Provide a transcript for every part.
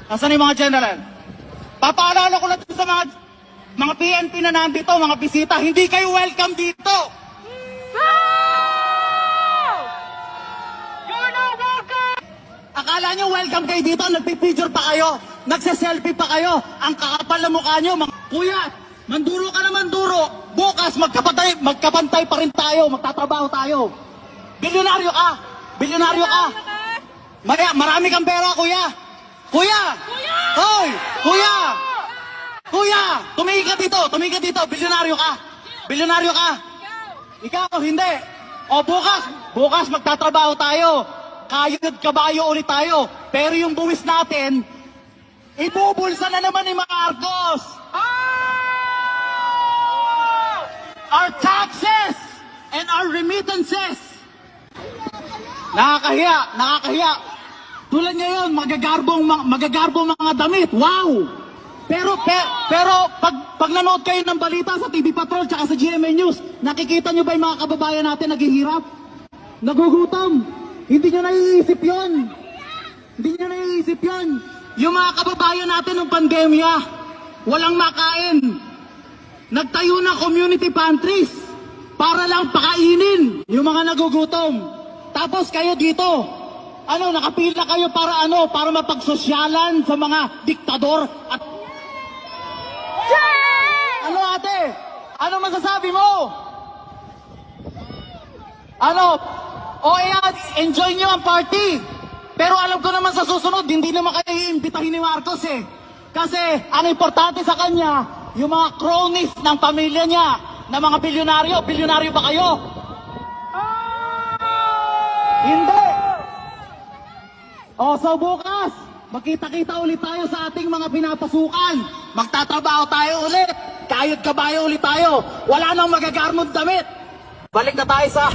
Nasaan yung mga general? Papaalala ko lang sa mga PNP na nandito, mga bisita, hindi kayo welcome dito. You're not welcome! Akala nyo welcome kayo dito, nagpipicture pa kayo, nagse-selfie pa kayo, ang kakapal na mukha nyo, kuya, manduro ka na manduro, bukas magkapantay pa rin tayo, magtatrabaho tayo. Bilyonaryo ka, bilyonaryo ka. Marami kang pera, kuya. Kuya! Hoy! Kuya! Kuya! Tumingin ka dito, bilyonaryo ka. Bilyonaryo ka. Ikaw, hindi. O bukas magtatrabaho tayo. Kayod kabayo ulit tayo. Pero yung buwis natin, ibubulsa na naman ni Marcos. Our taxes and our remittances. Nakakahiya. Tulad ngayon, magagarbong mga damit. Wow! Pero pag nanood kayo ng balita sa TV Patrol tsaka sa GMA News, nakikita nyo ba yung mga kababayan natin naghihirap? Nagugutom. Hindi nyo naiisip yun. Hindi nyo naiisip yun. Yung mga kababayan natin ng pandemya, walang makain. Nagtayo ng community pantries para lang pakainin yung mga nagugutom. Tapos kayo dito, nakapila kayo para mapagsosyalan sa mga diktador at... Ano ate? Ano masasabi mo? Enjoy nyo ang party. Pero alam ko naman sa susunod, hindi naman kayo iimbitahin ni Marcos eh. Kasi ang importante sa kanya, yung mga cronies ng pamilya niya, na mga bilyonaryo. Bilyonaryo ba kayo? Hindi. So bukas, magkita-kita ulit tayo sa ating mga pinapasukan. Magtatrabaho tayo ulit. Kayod kabayo ulit tayo. Wala nang magagarmod damit. Balik na tayo sa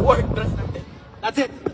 work dress natin. That's it.